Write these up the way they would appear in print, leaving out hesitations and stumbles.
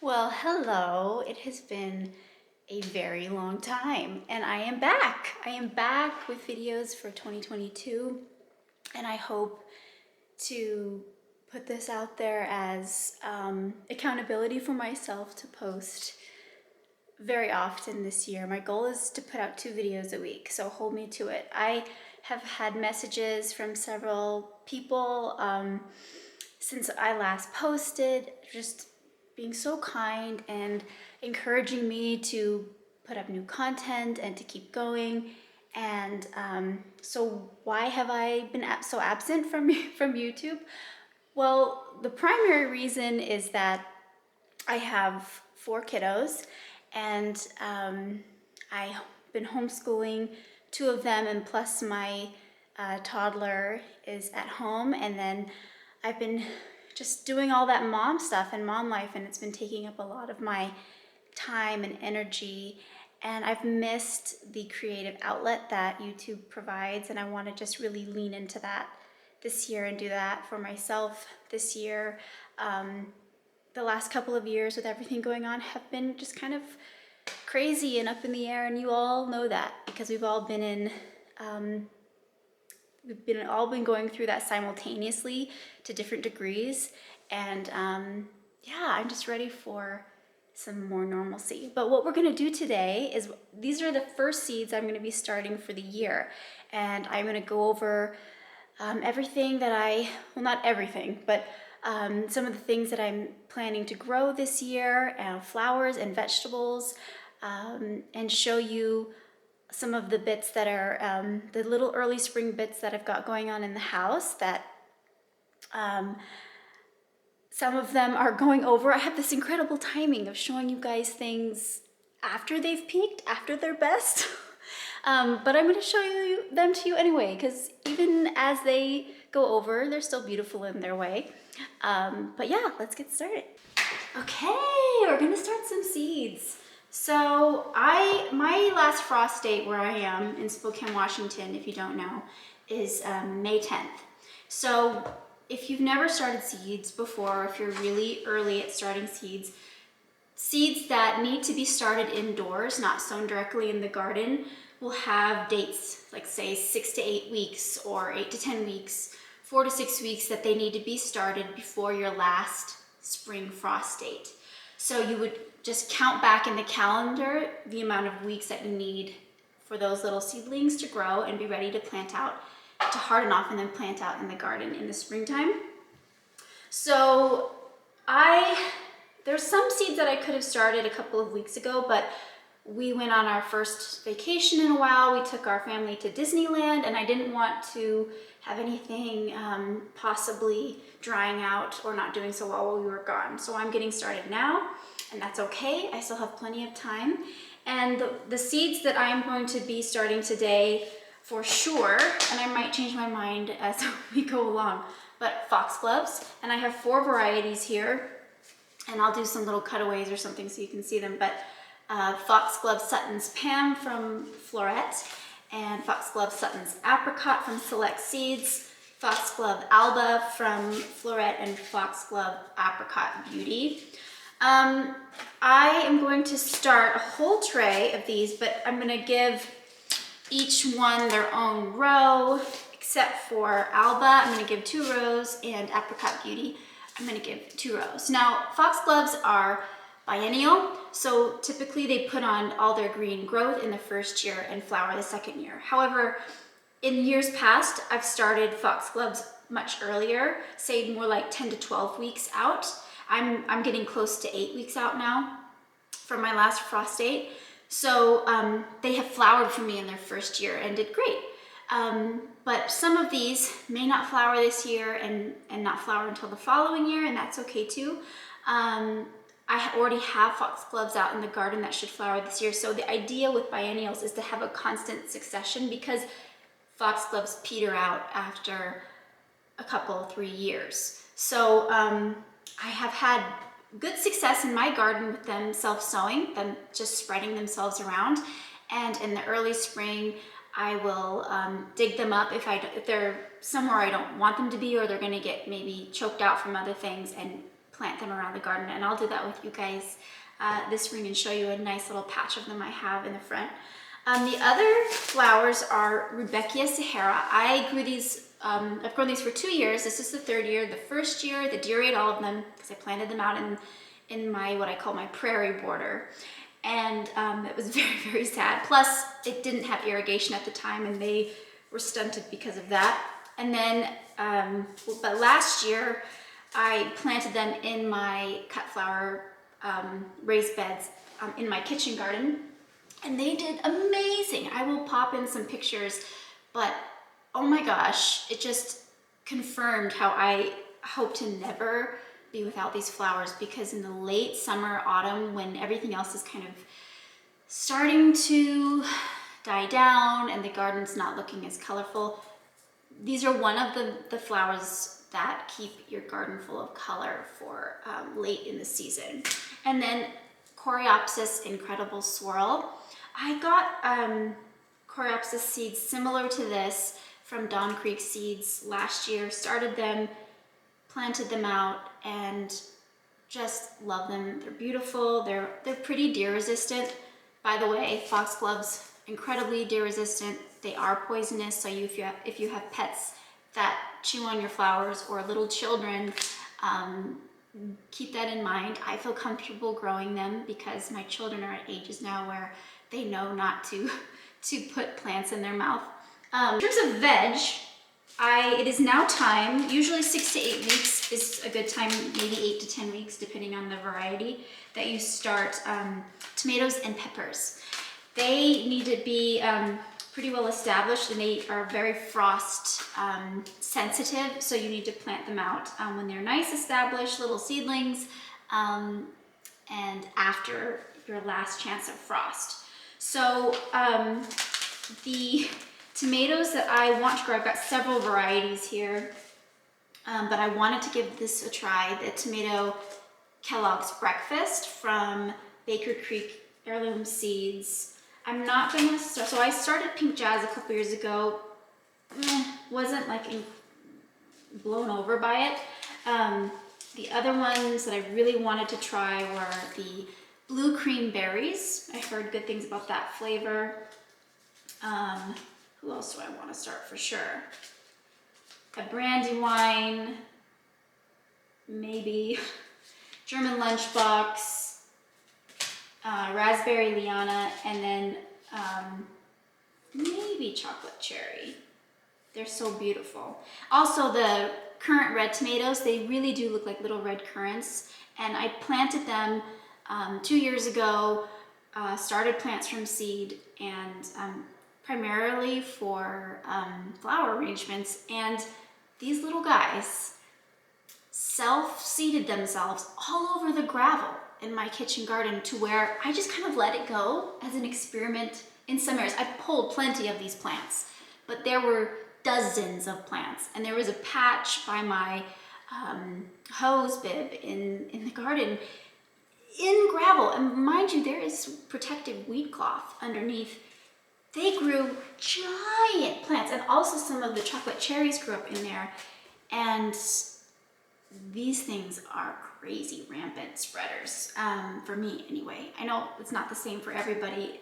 Well, hello. It has been a very long time, and I am back. I am back with videos for 2022, and I hope to put this out there as accountability for myself to post very often this year. My goal is to put out 2 videos a week, so hold me to it. I have had messages from several people since I last posted, just being so kind and encouraging me to put up new content and to keep going. And so why have I been so absent from from YouTube? Well, the primary reason is that I have 4 kiddos, and I've been homeschooling 2 of them, and plus my toddler is at home. And then I've been just doing all that mom stuff and mom life, and it's been taking up a lot of my time and energy. And I've missed the creative outlet that YouTube provides, and I want to just really lean into that this year and do that for myself this year. The last couple of years with everything going on have been just kind of crazy and up in the air, and you all know that because we've all been in been going through that simultaneously to different degrees. And yeah, I'm just ready for some more normalcy. But what we're going to do today is, these are the first seeds I'm going to be starting for the year, and I'm going to go over everything that well, not everything, but some of the things that I'm planning to grow this year, flowers and vegetables, and show you some of the bits that are the little early spring bits that I've got going on in the house that some of them are going over. I have this incredible timing of showing you guys things after they've peaked, after their best. But I'm going to show them to you anyway, because even as they go over, they're still beautiful in their way. But yeah, let's get started. Okay, we're going to start some seeds. So my last frost date where I am in Spokane, Washington, if you don't know, is May 10th. So if you've never started seeds before, if you're really early at starting seeds, seeds that need to be started indoors, not sown directly in the garden, will have dates, like say 6 to 8 weeks or 8 to 10 weeks, 4 to 6 weeks that they need to be started before your last spring frost date. So you would just count back in the calendar the amount of weeks that you need for those little seedlings to grow and be ready to plant out, to harden off and then plant out in the garden in the springtime. So there's some seeds that I could have started a couple of weeks ago, but we went on our first vacation in a while. We took our family to Disneyland, and I didn't want to have anything possibly drying out or not doing so well while we were gone. So I'm getting started now, and that's okay. I still have plenty of time. And the seeds that I'm going to be starting today for sure, and I might change my mind as we go along, but foxgloves. And I have 4 varieties here, and I'll do some little cutaways or something so you can see them. But Foxglove Sutton's Pam from Floret, and Foxglove Sutton's Apricot from Select Seeds, Foxglove Alba from Floret, and Foxglove Apricot Beauty. I am going to start a whole tray of these, but I'm going to give each one their own row, except for Alba. I'm going to give 2 rows, and Apricot Beauty, I'm going to give 2 rows. Now, foxgloves are biennial, so typically they put on all their green growth in the first year and flower the second year. However, in years past, I've started foxgloves much earlier, say more like 10 to 12 weeks out. I'm getting close to 8 weeks out now from my last frost date. So they have flowered for me in their first year and did great. But some of these may not flower this year and not flower until the following year, and that's okay too. I already have foxgloves out in the garden that should flower this year. So the idea with biennials is to have a constant succession, because foxgloves peter out after a couple, 3 years. So I have had good success in my garden with them self-sowing, them just spreading themselves around. And in the early spring, I will dig them up if they're somewhere I don't want them to be, or they're going to get maybe choked out from other things, and plant them around the garden, and I'll do that with you guys this spring and show you a nice little patch of them I have in the front. The other flowers are Rudbeckia Sahara. I grew these, I've grown these for 2 years. This is the 3rd year. The first year, the deer ate all of them because I planted them out in my, what I call my prairie border. And it was very, very sad. Plus, it didn't have irrigation at the time and they were stunted because of that. And then, but last year, I planted them in my cut flower raised beds in my kitchen garden, and they did amazing. I will pop in some pictures, but oh my gosh, it just confirmed how I hope to never be without these flowers, because in the late summer, autumn, when everything else is kind of starting to die down and the garden's not looking as colorful, these are one of the flowers that keep your garden full of color for late in the season. And then Coreopsis Incredible Swirl. I got Coreopsis seeds similar to this from Dawn Creek Seeds last year. Started them, planted them out, and just love them. They're beautiful. They're pretty deer resistant. By the way, foxgloves, incredibly deer resistant. They are poisonous, so if you have pets that chew on your flowers or little children, keep that in mind. I feel comfortable growing them because my children are at ages now where they know not to put plants in their mouth. In terms of veg, it is now time. Usually 6 to 8 weeks is a good time, maybe 8 to 10 weeks, depending on the variety, that you start tomatoes and peppers. They need to be pretty well established, and they are very frost sensitive, so you need to plant them out when they're nice established little seedlings and after your last chance of frost. So the tomatoes that I want to grow, I've got several varieties here, but I wanted to give this a try. The tomato Kellogg's Breakfast from Baker Creek Heirloom Seeds. I'm not gonna start, so I started Pink Jazz a couple years ago. Wasn't like blown over by it. The other ones that I really wanted to try were the Blue Cream Berries. I heard good things about that flavor. Who else do I want to start for sure? A Brandywine, maybe German Lunchbox, Raspberry Liana, and then maybe Chocolate Cherry. They're so beautiful. Also, the currant red tomatoes, they really do look like little red currants, and I planted them 2 years ago, started plants from seed, and primarily for flower arrangements, and these little guys self-seeded themselves all over the gravel in my kitchen garden, to where I just kind of let it go as an experiment. In some areas, I pulled plenty of these plants, but there were dozens of plants, and there was a patch by my hose bib in the garden in gravel, and mind you, there is protective weed cloth underneath. They grew giant plants, and also some of the chocolate cherries grew up in there, and these things are crazy rampant spreaders, for me anyway. I know it's not the same for everybody,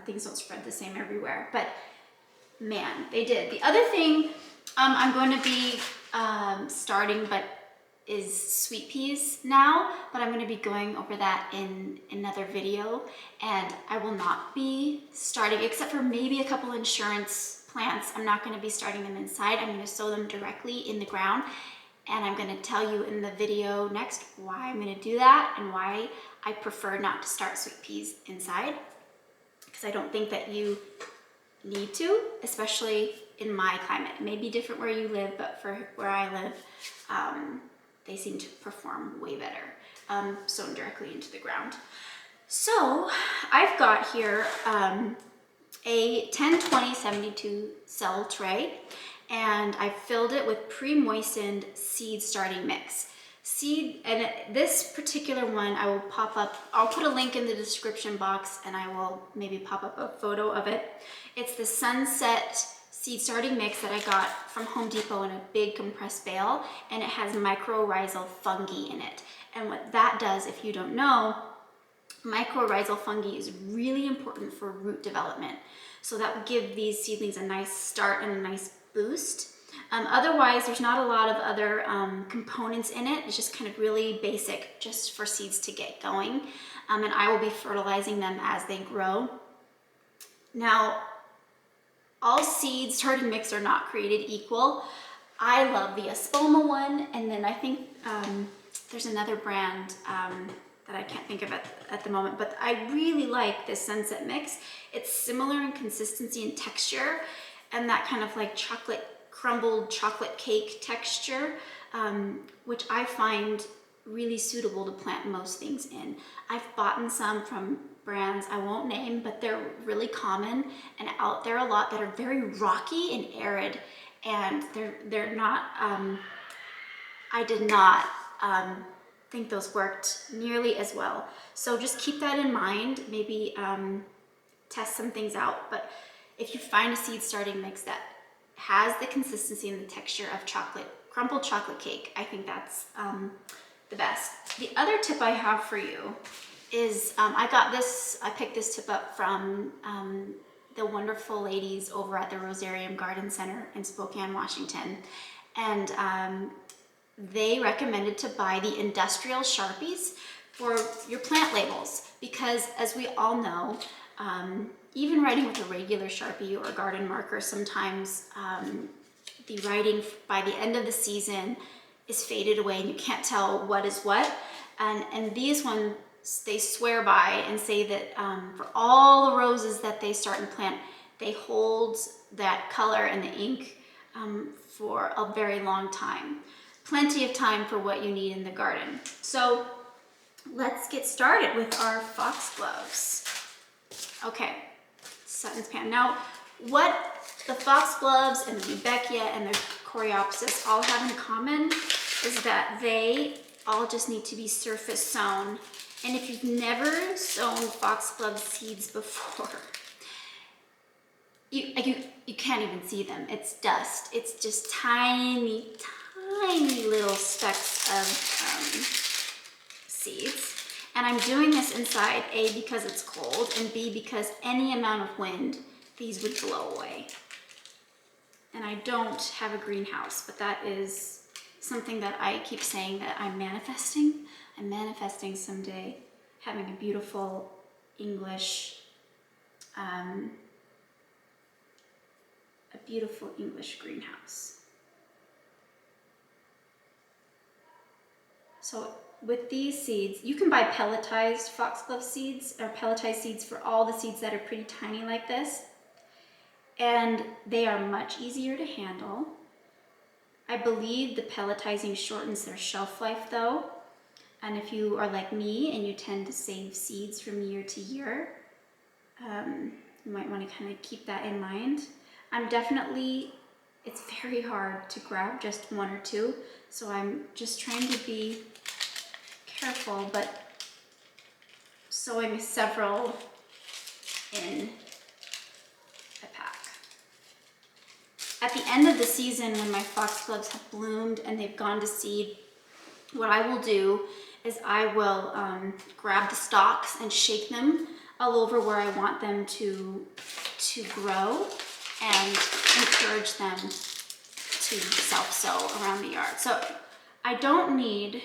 things don't spread the same everywhere, but man, they did. The other thing I'm going to be starting is sweet peas now, but I'm going to be going over that in another video, and I will not be starting, except for maybe a couple insurance plants. I'm not going to be starting them inside. I'm going to sow them directly in the ground, and I'm going to tell you in the video next why I'm going to do that and why I prefer not to start sweet peas inside, because I don't think that you need to, especially in my climate. It may be different where you live, but for where I live, they seem to perform way better sown directly into the ground. So I've got here a 10-20-72 cell tray, and I filled it with pre-moistened seed starting mix. And this particular one I will pop up, I'll put a link in the description box, and I will maybe pop up a photo of it. It's the Sunset seed starting mix that I got from Home Depot in a big compressed bale, and it has mycorrhizal fungi in it. And what that does, if you don't know, mycorrhizal fungi is really important for root development. So that would give these seedlings a nice start and a nice boost. Otherwise, there's not a lot of other components in it. It's just kind of really basic just for seeds to get going. And I will be fertilizing them as they grow. Now, all seed starting mix are not created equal. I love the Espoma one, and then I think there's another brand that I can't think of at the moment, but I really like this Sunset Mix. It's similar in consistency and texture, and that kind of like crumbled chocolate cake texture, which I find really suitable to plant most things in. I've bought some from brands I won't name, but they're really common and out there a lot that are very rocky and arid, and they're not, I did not think those worked nearly as well. So just keep that in mind, maybe test some things out. But if you find a seed starting mix that has the consistency and the texture of crumbled chocolate cake, I think that's the best. The other tip I have for you is, I picked this tip up from the wonderful ladies over at the Rosarium Garden Center in Spokane, Washington. And they recommended to buy the industrial Sharpies for your plant labels, because as we all know, even writing with a regular Sharpie or a garden marker, sometimes the writing by the end of the season is faded away and you can't tell what is what. And these ones, they swear by and say that for all the roses that they start and plant, they hold that color and the ink for a very long time. Plenty of time for what you need in the garden. So let's get started with our foxgloves. Okay, Sutton's Pan. Now, what the foxgloves and the Rudbeckia and the Coreopsis all have in common is that they all just need to be surface sown. And if you've never sown foxglove seeds before, you can't even see them. It's dust. It's just tiny little specks of seeds. And I'm doing this inside, A, because it's cold, and B, because any amount of wind, these would blow away. And I don't have a greenhouse, but that is something that I keep saying that I'm manifesting. I'm manifesting someday having a beautiful English greenhouse. So with these seeds, you can buy pelletized foxglove seeds or pelletized seeds for all the seeds that are pretty tiny like this. And they are much easier to handle. I believe the pelletizing shortens their shelf life though. And if you are like me and you tend to save seeds from year to year, you might want to kind of keep that in mind. It's very hard to grab just one or two, so I'm just trying to be careful, but sowing several in a pack. At the end of the season, when my foxgloves have bloomed and they've gone to seed, what I will do is I will grab the stalks and shake them all over where I want them to grow and encourage them to self-sow around the yard. So I don't need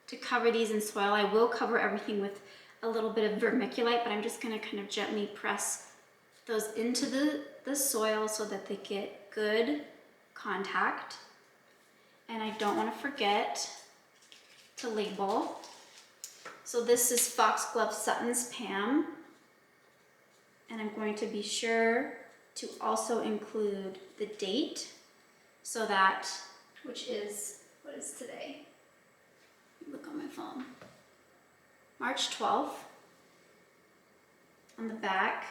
to cover these in soil. I will cover everything with a little bit of vermiculite, but I'm just gonna kind of gently press those into the soil so that they get good contact. And I don't want to forget to label. So this is Foxglove Sutton's Pam, and I'm going to be sure to also include the date, so that, what is today? Look on my phone. March 12th on the back,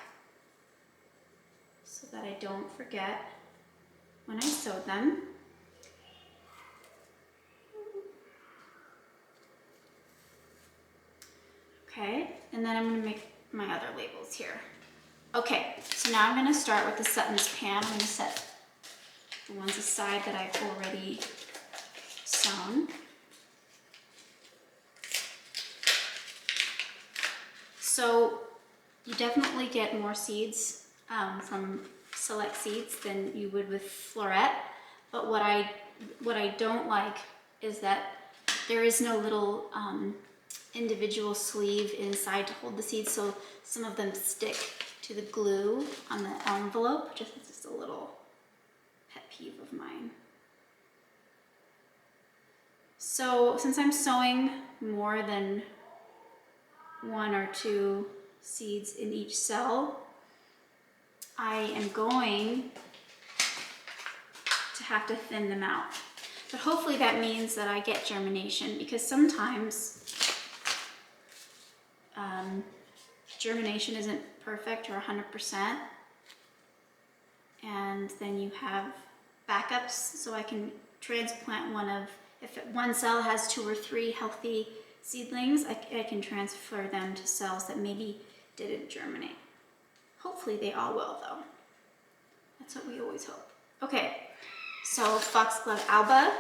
so that I don't forget when I sewed them. Okay, and then I'm going to make my other labels here. Okay, so now I'm going to start with the Sutton's Pan. I'm going to set the ones aside that I've already sewn. So you definitely get more seeds from Select Seeds than you would with Floret. But what I don't like is that there is no little individual sleeve inside to hold the seeds, so some of them stick to the glue on the envelope. Just a little pet peeve of mine. So since I'm sowing more than 1 or 2 seeds in each cell, I am going to have to thin them out. But hopefully that means that I get germination, because sometimes germination isn't perfect or 100%. And then you have backups, so I can transplant if one cell has 2 or 3 healthy seedlings, I can transfer them to cells that maybe didn't germinate. Hopefully they all will though. That's what we always hope. Okay, so Foxglove Alba.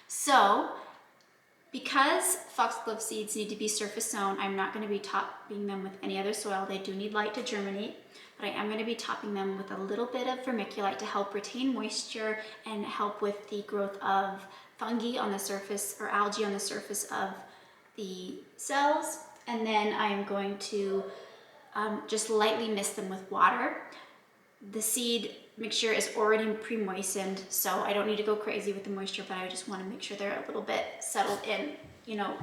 So, because foxglove seeds need to be surface sown, I'm not going to be topping them with any other soil. They do need light to germinate, but I am going to be topping them with a little bit of vermiculite to help retain moisture and help with the growth of fungi on the surface, or algae on the surface of the cells. And then I am going to just lightly mist them with water. The seed mixture is already pre-moistened, so I don't need to go crazy with the moisture, but I just want to make sure they're a little bit settled in. You know,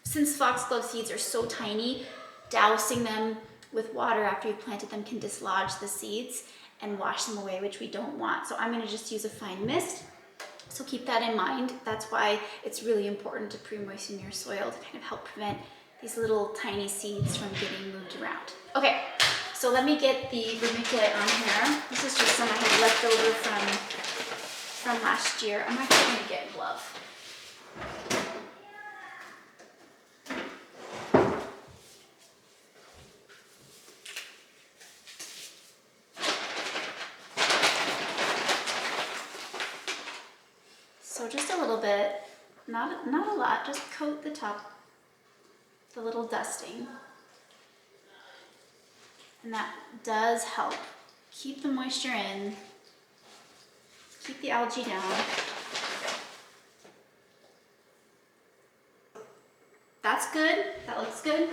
since foxglove seeds are so tiny, dousing them with water after you've planted them can dislodge the seeds and wash them away, which we don't want. So I'm going to just use a fine mist. So keep that in mind. That's why it's really important to pre-moisten your soil to kind of help prevent these little tiny seeds from getting moved around. Okay. So let me get the vermiculite on here. This is just some I had left over from last year. I'm actually going to get a glove. So just a little bit, not a lot, just coat the top, the little dusting. And that does help keep the moisture in, keep the algae down. That's good, that looks good.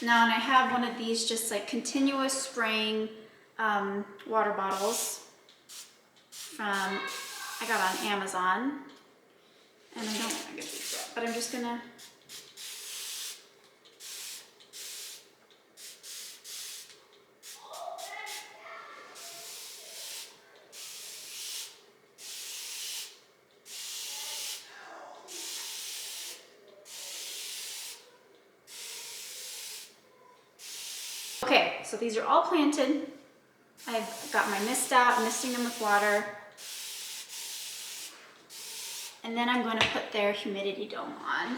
Now, and I have one of these just like continuous spraying water bottles I got on Amazon. And I don't want to get these yet, but I'm just gonna Okay, so these are all planted. I've got my mist out, misting them with water. And then I'm going to put their humidity dome on.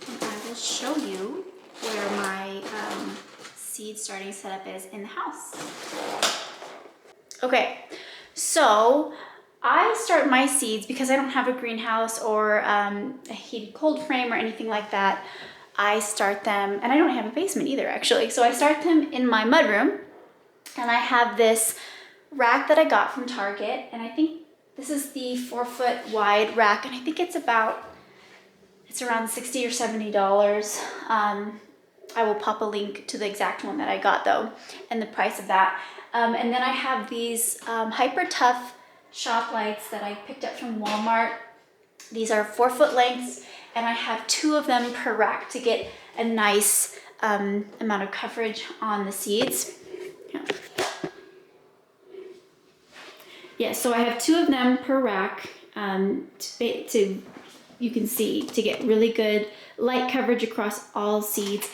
And I will show you where my seed starting setup is in the house. Okay, so I start my seeds because I don't have a greenhouse or a heated cold frame or anything like that. I start them, and I don't have a basement either actually, so I start them in my mudroom, and I have this rack that I got from Target, and I think this is the 4-foot wide rack, and I think it's It's around $60 or $70. I will pop a link to the exact one that I got though, and the price of that. And then I have these Hyper Tough shop lights that I picked up from Walmart. These are 4-foot lengths, and I have 2 of them per rack to get a nice amount of coverage on the seeds. Yeah, so I have 2 of them per rack you can see, to get really good light coverage across all seeds.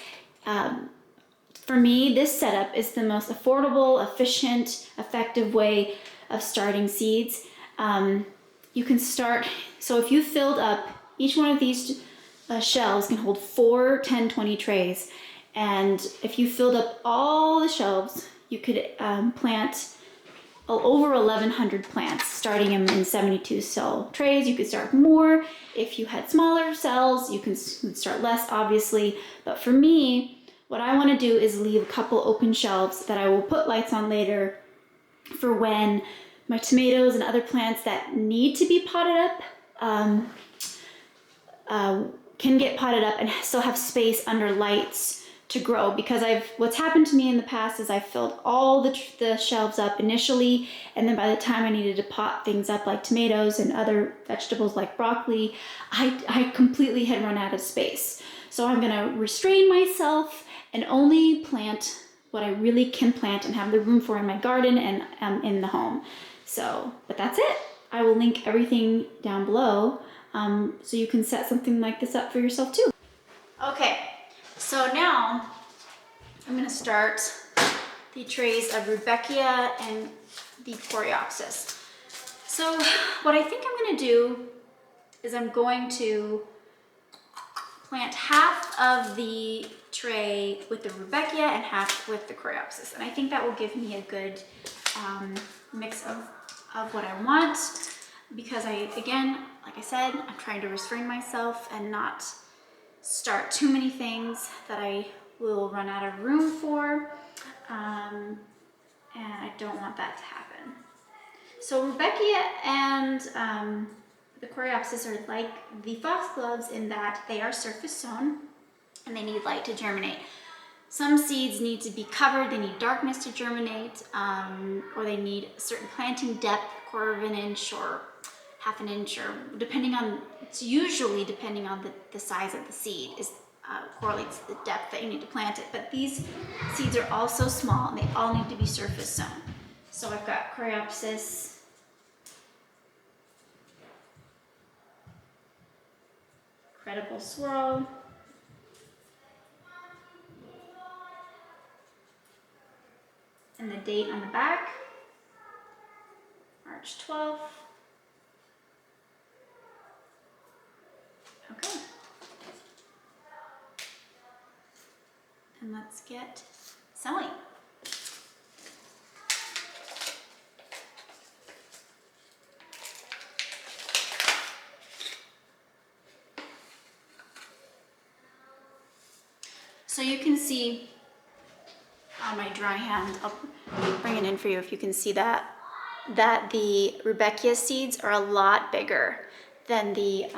For me, this setup is the most affordable, efficient, effective way of starting seeds. You can start, so if you filled up, each one of these shelves can hold 4, 10, 20 trays. And if you filled up all the shelves, you could plant over 1,100 plants, starting them in 72 cell trays. You could start more. If you had smaller cells, you can start less, obviously. But for me, what I want to do is leave a couple open shelves that I will put lights on later for when my tomatoes and other plants that need to be potted up can get potted up and still have space under lights to grow. Because what's happened to me in the past is I filled all the shelves up initially, and then by the time I needed to pot things up like tomatoes and other vegetables like broccoli, I completely had run out of space. So I'm gonna restrain myself and only plant what I really can plant and have the room for in my garden and in the home. So, but that's it. I will link everything down below so you can set something like this up for yourself too. Okay, so now I'm gonna start the trays of Rudbeckia and the Coreopsis. So what I think I'm gonna do is I'm going to plant half of the tray with the Rudbeckia and half with the Coreopsis. And I think that will give me a good mix of what I want, because again, like I said, I'm trying to restrain myself and not start too many things that I will run out of room for. And I don't want that to happen. So Rudbeckia and the Coreopsis are like the foxgloves in that they are surface sown and they need light to germinate. Some seeds need to be covered, they need darkness to germinate, or they need a certain planting depth, 1/4 of an inch or 1/2 an inch, or it's usually depending on the size of the seed correlates to the depth that you need to plant it. But these seeds are all so small and they all need to be surface sown. So I've got Coreopsis, Incredible Swirl, and the date on the back, March 12th. Okay. And let's get sewing. So you can see on my dry hand, I'll bring it in for you if you can see that the Rudbeckia seeds are a lot bigger than the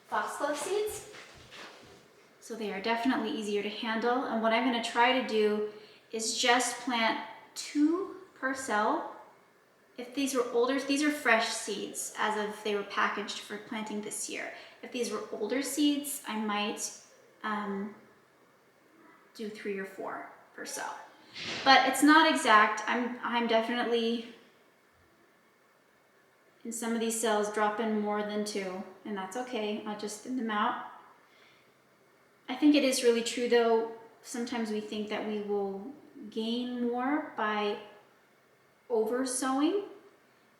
foxglove seeds. So they are definitely easier to handle. And what I'm gonna try to do is just plant 2 per cell. If these were older, these are fresh seeds as if they were packaged for planting this year. If these were older seeds, I might do 3 or 4 per cell. But it's not exact. I'm definitely, in some of these cells, dropping more than 2, and that's okay. I'll just thin them out. I think it is really true though, sometimes we think that we will gain more by over sowing,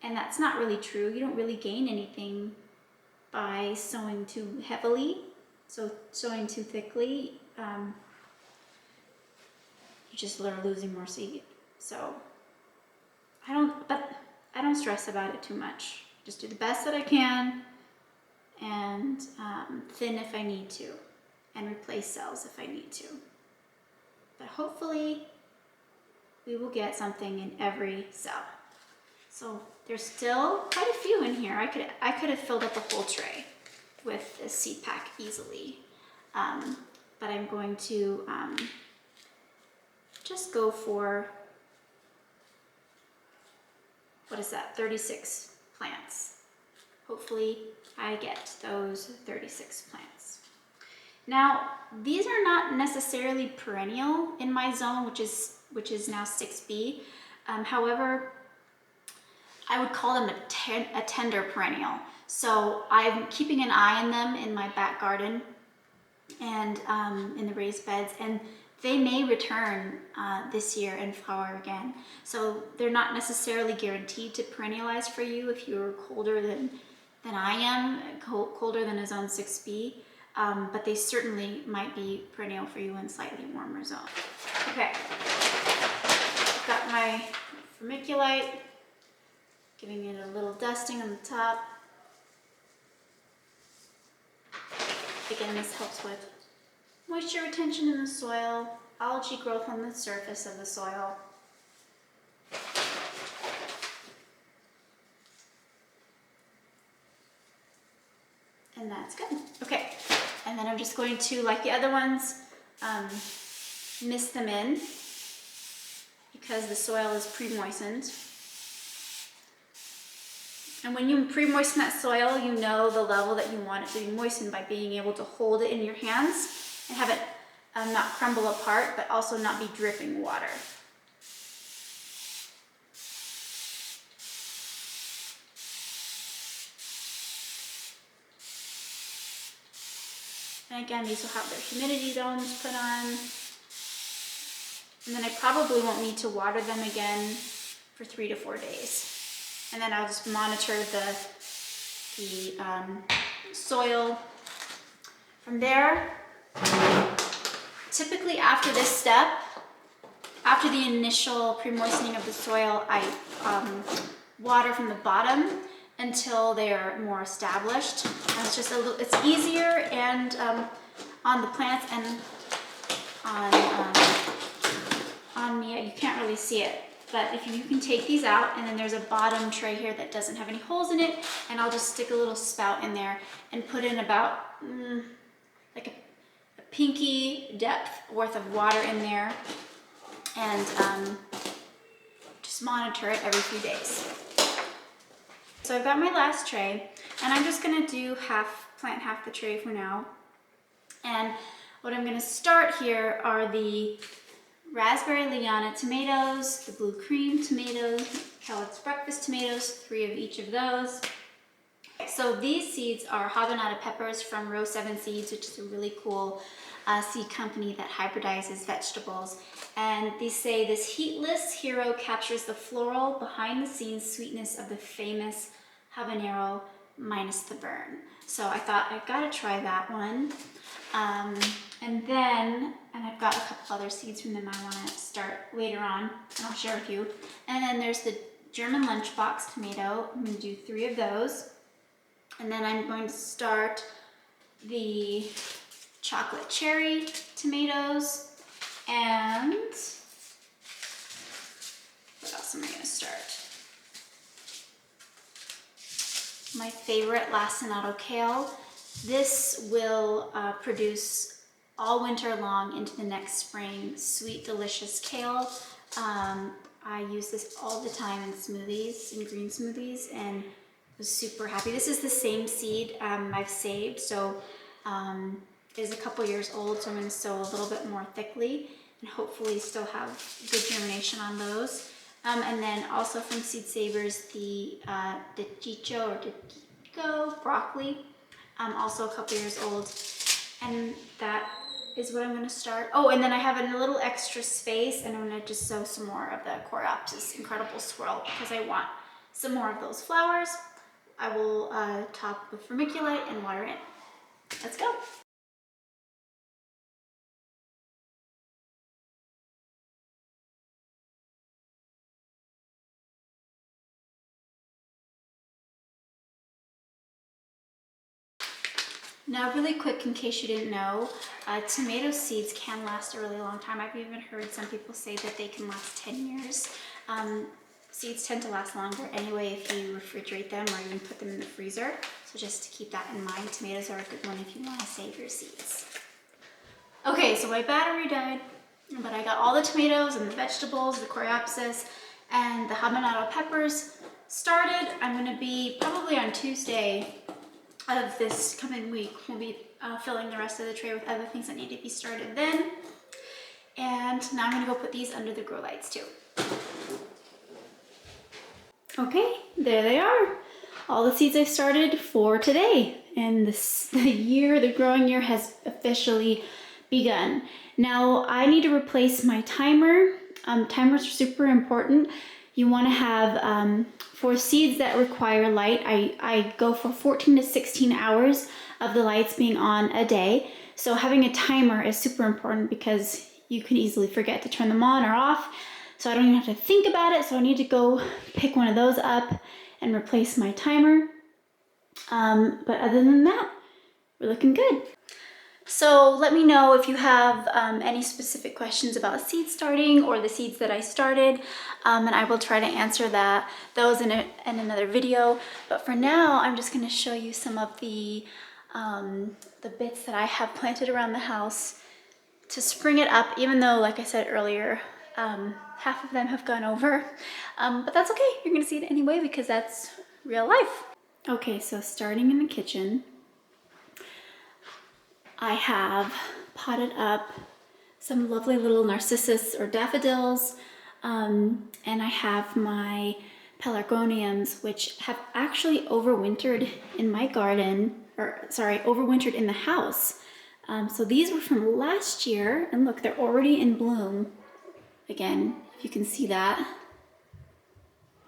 and that's not really true. You don't really gain anything by sowing too heavily, so sowing too thickly. You just are losing more seed. So I don't stress about it too much. Just do the best that I can, and thin if I need to, and replace cells if I need to. But hopefully we will get something in every cell. So there's still quite a few in here. I could have filled up a whole tray. with this seed pack easily. But I'm going to just go for, what is that, 36 plants. Hopefully I get those 36 plants. Now, these are not necessarily perennial in my zone, which is now 6B. However, I would call them a tender perennial. So I'm keeping an eye on them in my back garden and in the raised beds, and they may return this year and flower again. So they're not necessarily guaranteed to perennialize for you if you're colder than I am, colder than a zone 6B, but they certainly might be perennial for you in slightly warmer zone. Okay, I've got my vermiculite, giving it a little dusting on the top. Again, this helps with moisture retention in the soil, algae growth on the surface of the soil. And that's good. Okay, and then I'm just going to, like the other ones, mist them in because the soil is pre-moistened. And when you pre-moisten that soil, you know the level that you want it to be moistened by being able to hold it in your hands and have it not crumble apart, but also not be dripping water. And again, these will have their humidity zones put on. And then I probably won't need to water them again for 3 to 4 days. And then I'll just monitor the soil. From there, typically after this step, after the initial pre-moistening of the soil, I water from the bottom until they're more established. And it's just it's easier and on the plants and on me, you can't really see it. But if you can take these out, and then there's a bottom tray here that doesn't have any holes in it, and I'll just stick a little spout in there and put in about like a pinky depth worth of water in there, and just monitor it every few days. So I've got my last tray, and I'm just gonna do plant half the tray for now. And what I'm gonna start here are the raspberry Liana tomatoes, the blue cream tomatoes, Kellogg's breakfast tomatoes, 3 of each of those. So these seeds are habanada peppers from Row 7 Seeds, which is a really cool seed company that hybridizes vegetables. And these say this heatless hero captures the floral behind the scenes sweetness of the famous habanero minus the burn. So I thought I've got to try that one. And I've got a couple other seeds from them I want to start later on, and I'll share with you. And then there's the German lunchbox tomato. I'm going to do 3 of those. And then I'm going to start the chocolate cherry tomatoes. And what else am I going to start? My favorite lacinato kale. This will produce all winter long into the next spring, sweet, delicious kale. I use this all the time in smoothies, in green smoothies, and was super happy. This is the same seed I've saved, so it is a couple years old, so I'm going to sow a little bit more thickly and hopefully still have good germination on those. And then also from Seed Savers, the Dichicho or Dichico broccoli, also a couple years old, and that is what I'm going to start. Oh, and then I have a little extra space, and I'm going to just sow some more of the Coreopsis Incredible Swirl because I want some more of those flowers. I will top with vermiculite and water in. Let's go. Now, really quick, in case you didn't know, tomato seeds can last a really long time. I've even heard some people say that they can last 10 years. Seeds tend to last longer anyway if you refrigerate them or even put them in the freezer. So just to keep that in mind, tomatoes are a good one if you want to save your seeds. Okay, so my battery died, but I got all the tomatoes and the vegetables, the coreopsis, and the habanero peppers started. I'm gonna be probably on Tuesday of this coming week, we'll be filling the rest of the tray with other things that need to be started then. And now I'm gonna go put these under the grow lights too. Okay, there they are. All the seeds I've started for today. And the growing year has officially begun. Now I need to replace my timer. Timers are super important. You want to have, for seeds that require light, I go for 14 to 16 hours of the lights being on a day. So having a timer is super important because you can easily forget to turn them on or off. So I don't even have to think about it. So I need to go pick one of those up and replace my timer. But other than that, we're looking good. So let me know if you have any specific questions about seed starting or the seeds that I started, and I will try to answer those in another video. But for now, I'm just going to show you some of the bits that I have planted around the house to spring it up, even though, like I said earlier, half of them have gone over. But that's okay. You're going to see it anyway because that's real life. Okay, so starting in the kitchen, I have potted up some lovely little narcissus or daffodils, and I have my pelargoniums, which have actually overwintered in my garden, overwintered in the house. So these were from last year, and look, they're already in bloom. Again, if you can see that.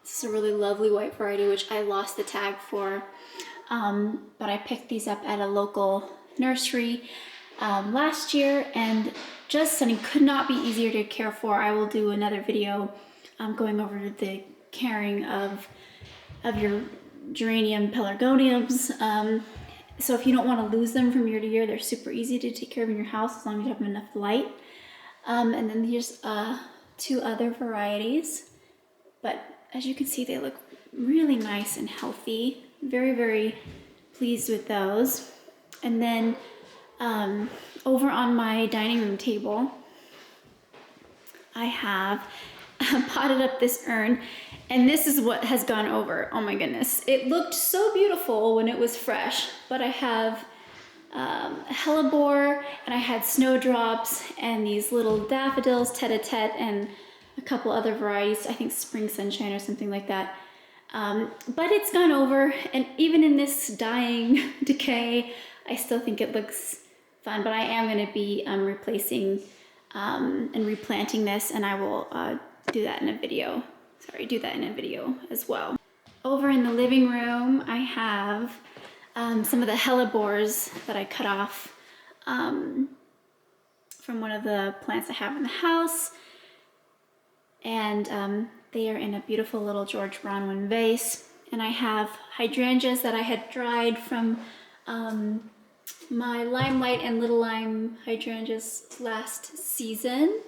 This is a really lovely white variety, which I lost the tag for, but I picked these up at a local nursery last year, and just stunning. Could not be easier to care for. I will do another video going over the caring of your geranium pelargoniums. So if you don't want to lose them from year to year, they're super easy to take care of in your house as long as you have enough light. And then here's two other varieties, but as you can see, they look really nice and healthy. Very, very pleased with those. And then over on my dining room table, I have potted up this urn, and this is what has gone over. Oh my goodness. It looked so beautiful when it was fresh, but I have hellebore, and I had snowdrops, and these little daffodils, tete-a-tete, and a couple other varieties, I think spring sunshine or something like that. But it's gone over, and even in this dying decay, I still think it looks fun. But I am going to be replacing and replanting this, and I will do that in a video. Do that in a video as well. Over in the living room, I have some of the hellebores that I cut off from one of the plants I have in the house. And they are in a beautiful little George Bronwyn vase. And I have hydrangeas that I had dried from my limelight and little lime hydrangeas last season.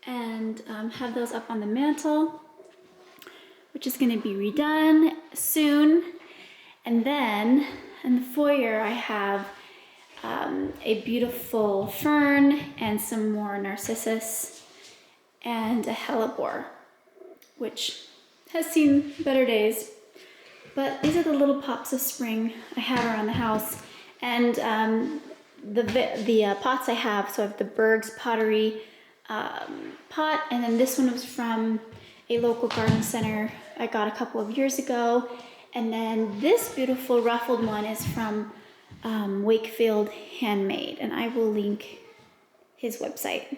And have those up on the mantle, which is going to be redone soon. And then in the foyer, I have a beautiful fern and some more narcissus and a hellebore, which has seen better days. But these are the little pops of spring I have around the house. And the pots I have, so I have the Berg's Pottery pot, and then this one was from a local garden center I got a couple of years ago. And then this beautiful ruffled one is from Wakefield Handmade, and I will link his website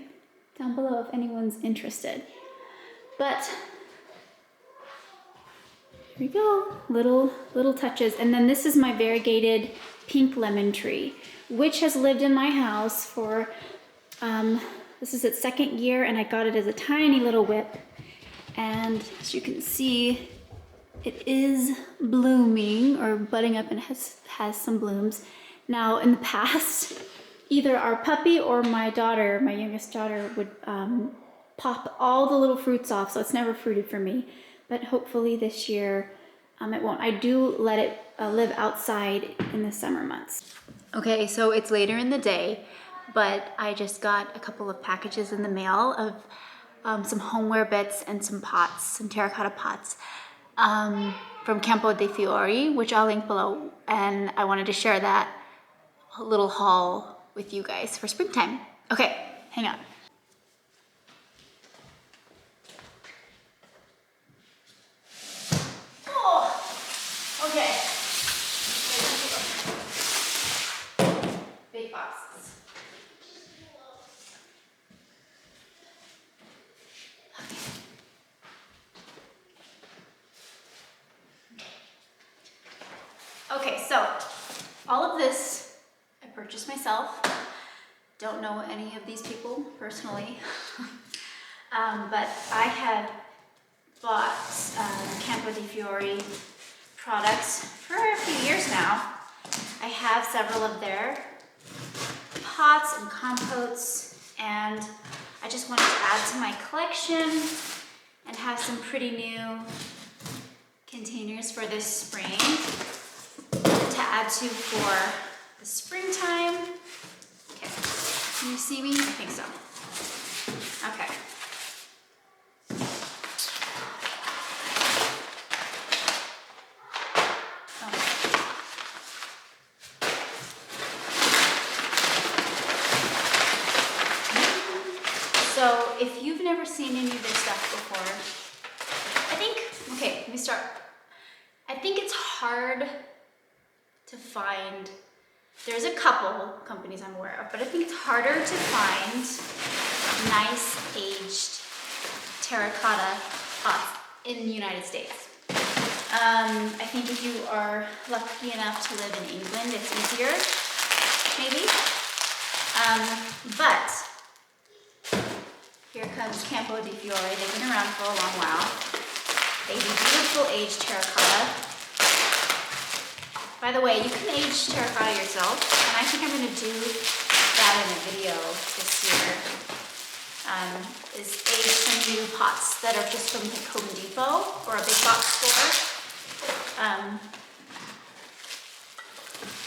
down below if anyone's interested. But here we go, little touches. And then this is my variegated pink lemon tree, which has lived in my house for this is its second year, and I got it as a tiny little whip. And as you can see, it is blooming or budding up and has some blooms. Now in the past, either our puppy or my daughter, my youngest daughter, would pop all the little fruits off, so it's never fruited for me. But hopefully this year it won't. I do let it live outside in the summer months. Okay, so it's later in the day, but I just got a couple of packages in the mail of some homeware bits and some pots, some terracotta pots from Campo dei Fiori, which I'll link below. And I wanted to share that little haul with you guys for springtime. Okay, hang on. Okay. Big boxes. Okay, so all of this I purchased myself. Don't know any of these people personally, but I had bought Campo dei Fiori products for a few years now. I have several of their pots and compotes, and I just wanted to add to my collection and have some pretty new containers for this spring to add to for the springtime. Okay, can you see me? I think so. Okay. So if you've never seen any of this stuff before, I think, okay, let me start. I think it's hard to find, there's a couple companies I'm aware of, but I think it's harder to find nice aged terracotta pots in the United States. I think if you are lucky enough to live in England, it's easier, maybe. But here comes Campo dei Fiori. They've been around for a long while. They do beautiful aged terracotta. By the way, you can age terracotta yourself, and I think I'm going to do that in a video this year. Is age some new pots that are just from Home Depot or a big box store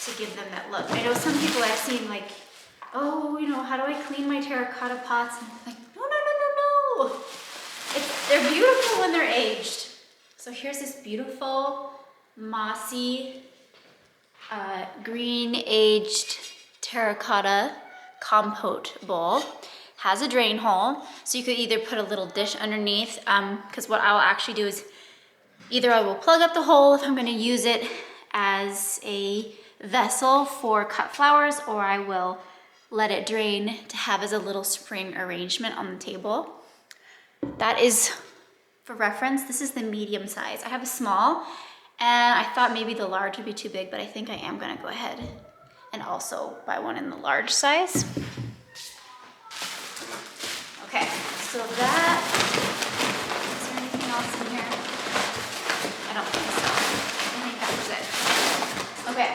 to give them that look. I know some people I've seen like, oh, you know, how do I clean my terracotta pots? And I'm like, no. They're beautiful when they're aged. So here's this beautiful mossy green aged terracotta compote bowl. Has a drain hole, so you could either put a little dish underneath, because what I'll actually do is either I will plug up the hole if I'm going to use it as a vessel for cut flowers, or I will let it drain to have as a little spring arrangement on the table. That is, for reference, this is the medium size. I have a small, and I thought maybe the large would be too big, but I think I am gonna go ahead and also buy one in the large size. Okay, so that, is there anything else in here? I don't think so. I think that was it. Okay.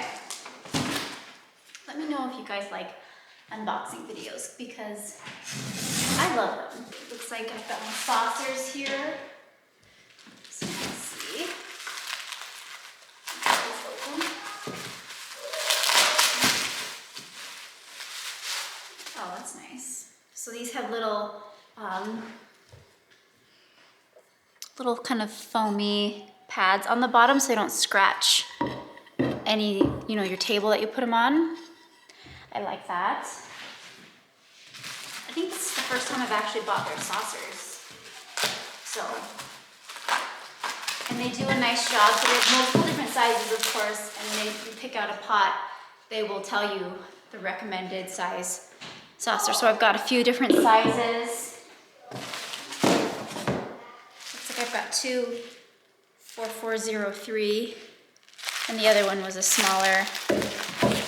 Let me know if you guys like unboxing videos, because I love them. Looks like I've got my saucers here. So let's see. Open. Oh, that's nice. So these have little kind of foamy pads on the bottom so they don't scratch any, you know, your table that you put them on. I like that. I think this is the first time I've actually bought their saucers. So, and they do a nice job. So they have multiple different sizes, of course, and when you pick out a pot, they will tell you the recommended size saucer. So I've got a few different sizes. Looks like I've got two 4403, and the other one was a smaller,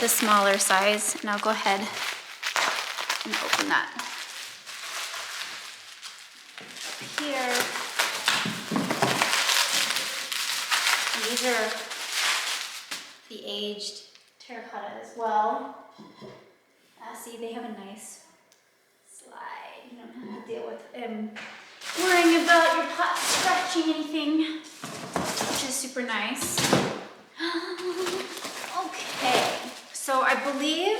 the smaller size. And I'll go ahead and open that up here. And these are the aged terracotta as well. See, they have a nice slide. You don't have to deal with worrying about your pot scratching anything, which is super nice. Okay, so I believe,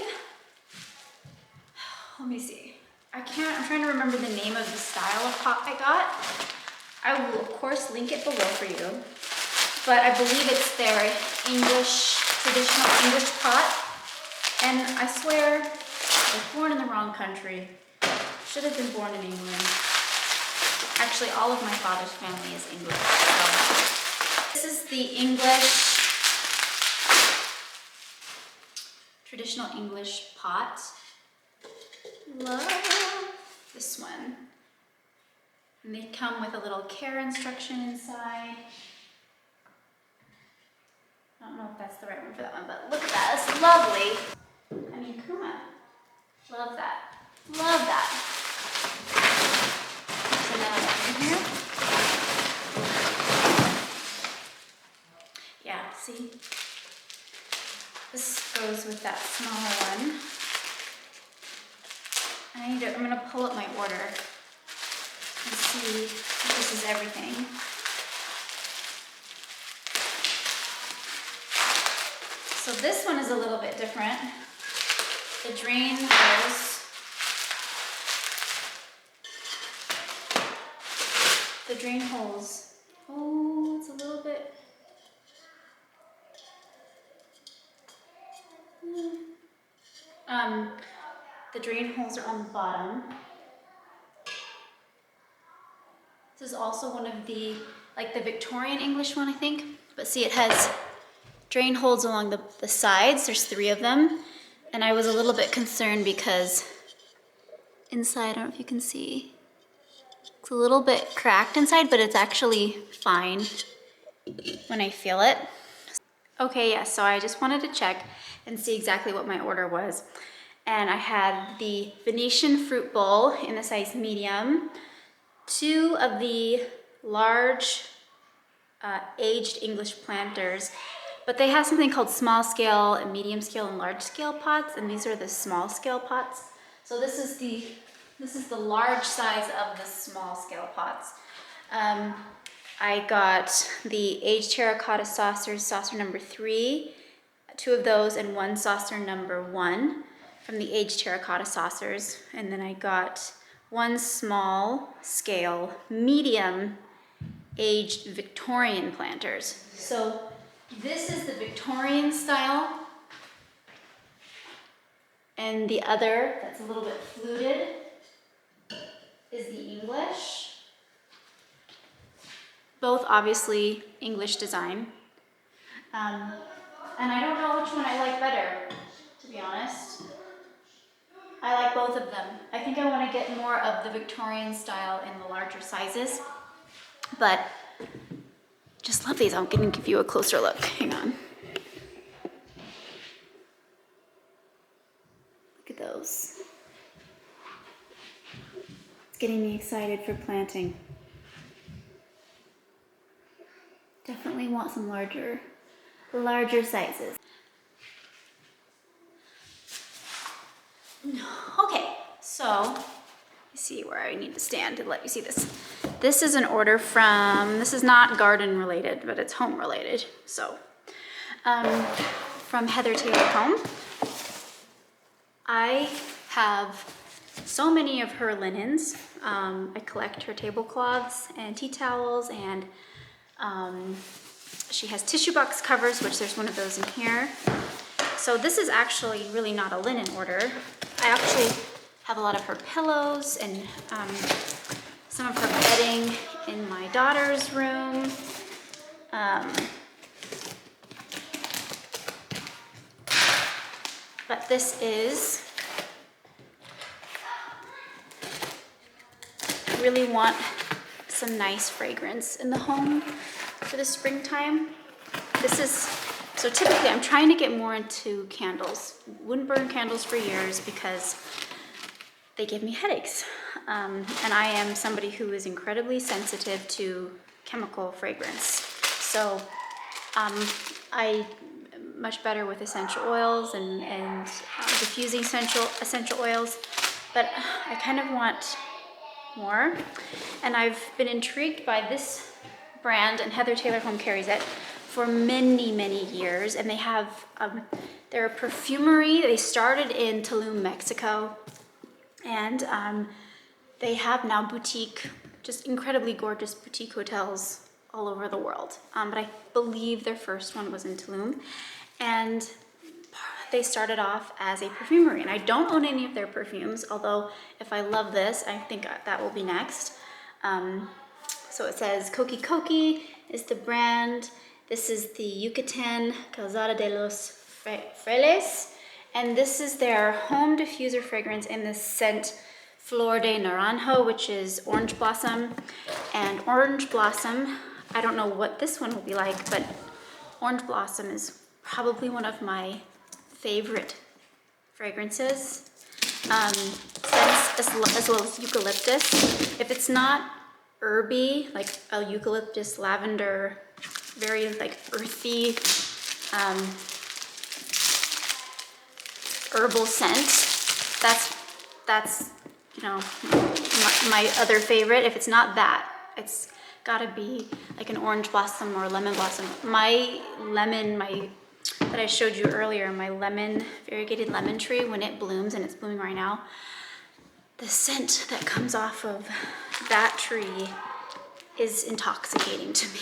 let me see. I'm trying to remember the name of the style of pot I got. I will of course link it below for you, but I believe it's their traditional English pot. And I swear, I was born in the wrong country. Should have been born in England. Actually, all of my father's family is English. So this is the traditional English pot. Love this one. And they come with a little care instruction inside. I don't know if that's the right one for that one, but look at that, it's lovely. I mean, come on. Love that. Love that. So now in here. Yeah, see? This goes with that smaller one. I'm gonna pull up my order and see if this is everything. So this one is a little bit different. The drain holes. The drain holes. Oh, it's a little bit. The drain holes are on the bottom. This is also one of the, like the Victorian English one, I think. But see, it has drain holes along the sides. There's 3 of them. And I was a little bit concerned because inside, I don't know if you can see, it's a little bit cracked inside, but it's actually fine when I feel it. Okay, yeah, so I just wanted to check and see exactly what my order was. And I had the Venetian fruit bowl in the size medium, 2 of the large aged English planters, but they have something called small scale and medium scale and large scale pots, and these are the small scale pots. So this is the large size of the small scale pots. I got the aged terracotta saucers, saucer number 3, 2 of those, and 1 saucer number 1 from the aged terracotta saucers. And then I got 1 small scale, medium aged Victorian planters. So this is the Victorian style. And the other, that's a little bit fluted, is the English. Both obviously English design. And I don't know which one I like better, to be honest. I like both of them. I think I want to get more of the Victorian style in the larger sizes, but just love these. I'm going to give you a closer look. Hang on. Look at those. It's getting me excited for planting. Definitely want some larger sizes. Okay, so you see where I need to stand to let you see this. This is an order from, this is not garden related, but it's home related. So, from Heather Taylor Home. I have so many of her linens. I collect her tablecloths and tea towels, and she has tissue box covers, which there's one of those in here. So this is actually really not a linen order. I actually have a lot of her pillows and some of her bedding in my daughter's room. But this is, I really want some nice fragrance in the home for the springtime. This is, so typically I'm trying to get more into candles. Wouldn't burn candles for years because they give me headaches. And I am somebody who is incredibly sensitive to chemical fragrance. So I much better with essential oils and diffusing essential oils, but I kind of want more. And I've been intrigued by this brand, and Heather Taylor Home carries it, for many, many years, and they have, they're a perfumery. They started in Tulum, Mexico, and they have now boutique, just incredibly gorgeous boutique hotels all over the world. But I believe their first one was in Tulum, and they started off as a perfumery. And I don't own any of their perfumes, although if I love this, I think that will be next. So it says Coqui Coqui is the brand. This is the Yucatan Calzada de los Frailes, and this is their home diffuser fragrance in the scent Flor de Naranjo, which is orange blossom. And orange blossom, I don't know what this one will be like, but orange blossom is probably one of my favorite fragrances. Scents as well as eucalyptus. If it's not herby, like a eucalyptus, lavender, very like earthy, herbal scent, that's you know, my other favorite. If it's not that, it's gotta be like an orange blossom or lemon blossom. My lemon, that I showed you earlier, my lemon, variegated lemon tree, when it blooms, and it's blooming right now, the scent that comes off of that tree is intoxicating to me.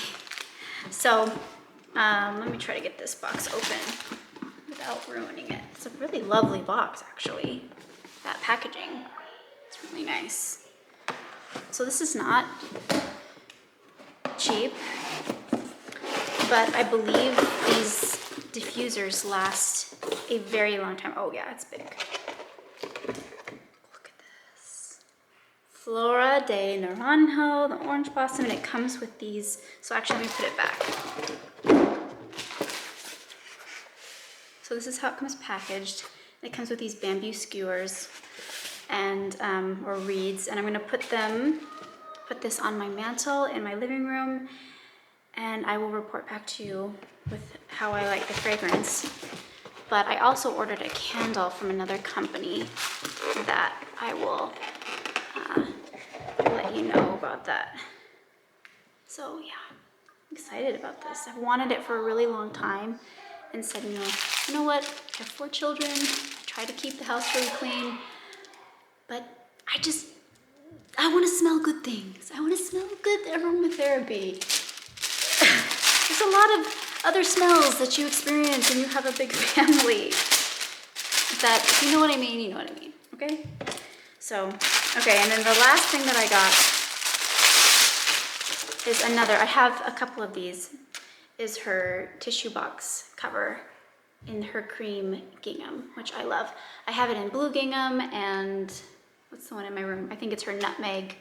So let me try to get this box open without ruining it. It's a really lovely box, actually. That packaging, it's really nice. So this is not cheap, but I believe these diffusers last a very long time. Oh yeah, it's big. Look at this. Flora de Naranjo, the orange blossom, and it comes with these. So actually, let me put it back. So this is how it comes packaged. It comes with these bamboo skewers and or reeds, and I'm gonna put this on my mantle in my living room, and I will report back to you with how I like the fragrance. But I also ordered a candle from another company that I will let you know about that. So yeah, I'm excited about this. I've wanted it for a really long time and said, you know what? I have 4 children. I try to keep the house really clean, but I want to smell good things. I want to smell good aromatherapy. There's a lot of other smells that you experience when you have a big family. That, if you know what I mean, you know what I mean, okay? So, okay, and then the last thing that I got is another, I have a couple of these, is her tissue box cover in her cream gingham, which I love. I have it in blue gingham, and what's the one in my room? I think it's her nutmeg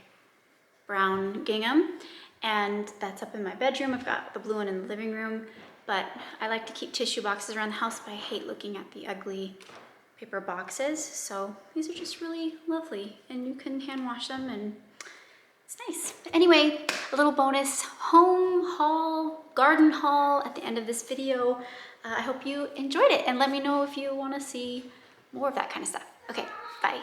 brown gingham, and that's up in my bedroom. I've got the blue one in the living room, but I like to keep tissue boxes around the house, but I hate looking at the ugly paper boxes. So these are just really lovely, and you can hand wash them, and it's nice. But anyway, a little bonus home haul, garden haul at the end of this video. I hope you enjoyed it, and let me know if you want to see more of that kind of stuff. Okay, bye.